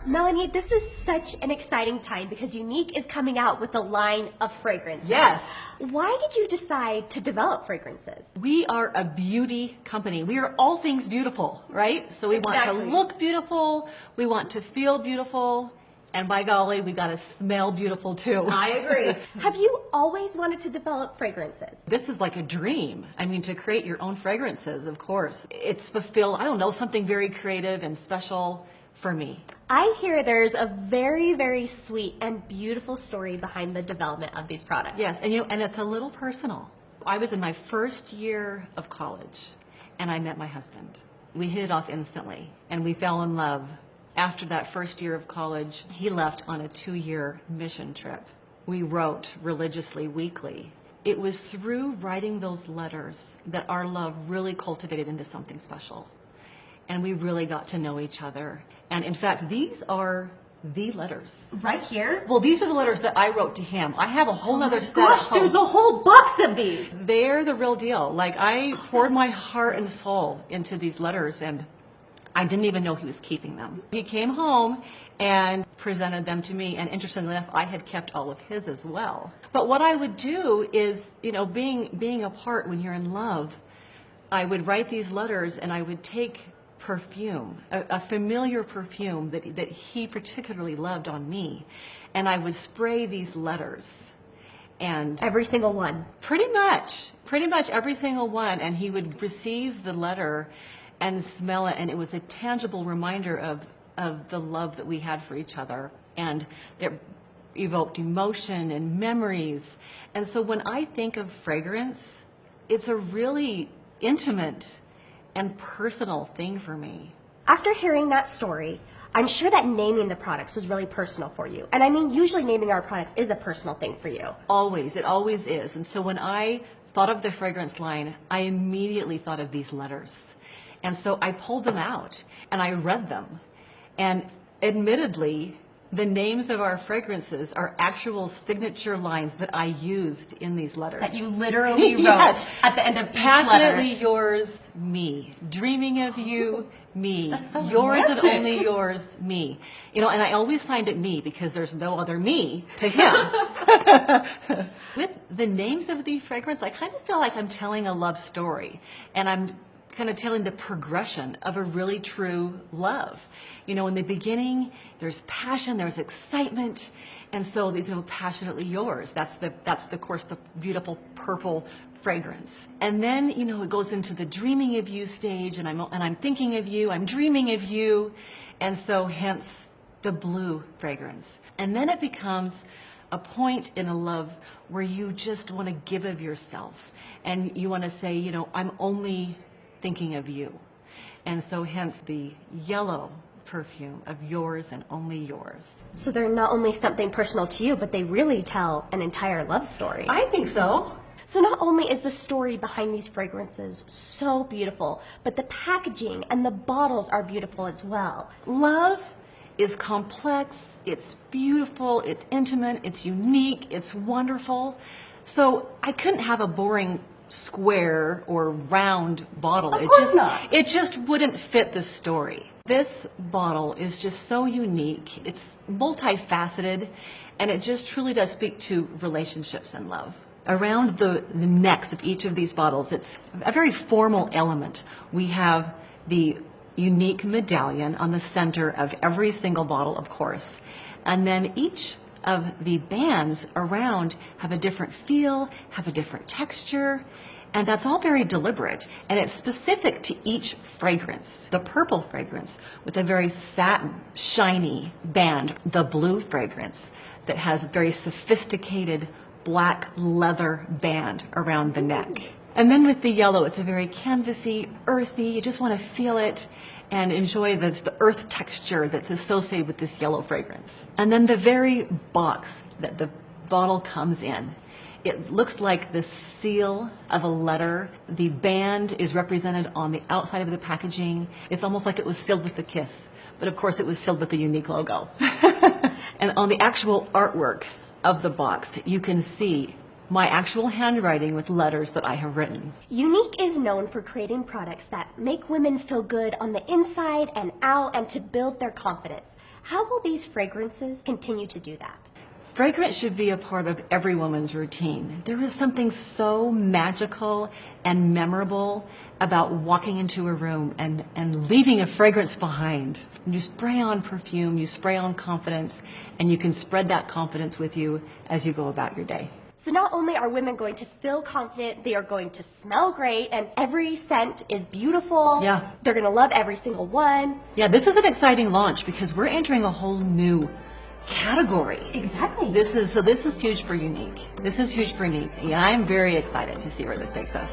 Melanie, this is such an exciting time because Unique is coming out with a line of fragrances. Yes. Why did you decide to develop fragrances? We are a beauty company. We are all things beautiful, right? So we want to look beautiful, we want to feel beautiful, and by golly, we got to smell beautiful too. I agree. Have you always wanted to develop fragrances? This is like a dream. I mean, to create your own fragrances, of course. It's fulfilled, I don't know, something very creative and special for me. I hear there's a very, very sweet and beautiful story behind the development of these products. Yes, and it's a little personal. I was in my first year of college, and I met my husband. We hit it off instantly, and we fell in love. After that first year of college, he left on a 2-year mission trip. We wrote religiously weekly. It was through writing those letters that our love really cultivated into something special. And we really got to know each other. And in fact, these are the letters. Right here? Well, these are the letters that I wrote to him. I have a whole other set Gosh, at home. there's a whole box of these. They're the real deal. Like, I poured my heart and soul into these letters, and I didn't even know he was keeping them. He came home and presented them to me, and interestingly enough, I had kept all of his as well. But what I would do is, you know, being apart when you're in love, I would write these letters and I would take perfume, a familiar perfume that he particularly loved on me, and I would spray these letters. And every single one. Pretty much every single one, and he would receive the letter and smell it, and it was a tangible reminder of the love that we had for each other, and it evoked emotion and memories. And so when I think of fragrance, it's a really intimate and personal thing for me. After hearing that story, I'm sure that naming the products was really personal for you. And I mean, usually naming our products is a personal thing for you. Always, it always is. And so when I thought of the fragrance line, I immediately thought of these letters. And so I pulled them out and I read them. And admittedly, the names of our fragrances are actual signature lines that I used in these letters. That you literally wrote yes. at the end of each Passionately letter. yours, me. Dreaming of you, me. That's so yours romantic. and only yours, me. You know, and I always signed it me because there's no other me to him. With the names of the fragrance, I kind of feel like I'm telling a love story. And I'm kind of telling the progression of a really true love. You know, in the beginning, there's passion, there's excitement, and so these, you know, passionately yours. That's of course the beautiful purple fragrance. And then, you know, it goes into the dreaming of you stage, and I'm thinking of you, I'm dreaming of you, and so hence the blue fragrance. And then it becomes a point in a love where you just want to give of yourself, and you want to say, you know, I'm only thinking of you. And so hence the yellow perfume of yours and only yours. So they're not only something personal to you, but they really tell an entire love story. I think so. So not only is the story behind these fragrances so beautiful, but the packaging and the bottles are beautiful as well. Love is complex, it's beautiful, it's intimate, it's unique, it's wonderful. So I couldn't have a boring square or round bottle. Of course not. It just wouldn't fit the story. This bottle is just so unique. It's multifaceted, and it just truly does speak to relationships and love. Around the necks of each of these bottles, it's a very formal element. We have the unique medallion on the center of every single bottle, of course, and then each of the bands around have a different feel, have a different texture, and that's all very deliberate, and it's specific to each fragrance. The purple fragrance with a very satin, shiny band, the blue fragrance that has a very sophisticated black leather band around the neck. And then with the yellow, it's a very canvasy, earthy, you just want to feel it and enjoy the earth texture that's associated with this yellow fragrance. And then the very box that the bottle comes in, it looks like the seal of a letter. The band is represented on the outside of the packaging. It's almost like it was sealed with a kiss, but of course it was sealed with a unique logo. And on the actual artwork of the box, you can see my actual handwriting with letters that I have written. Unique is known for creating products that make women feel good on the inside and out and to build their confidence. How will these fragrances continue to do that? Fragrance should be a part of every woman's routine. There is something so magical and memorable about walking into a room and leaving a fragrance behind. You spray on perfume, you spray on confidence, and you can spread that confidence with you as you go about your day. So not only are women going to feel confident, they are going to smell great, and every scent is beautiful. Yeah. They're going to love every single one. Yeah, this is an exciting launch because we're entering a whole new category. Exactly. This is huge for Unique. This is huge for Unique. And I'm very excited to see where this takes us.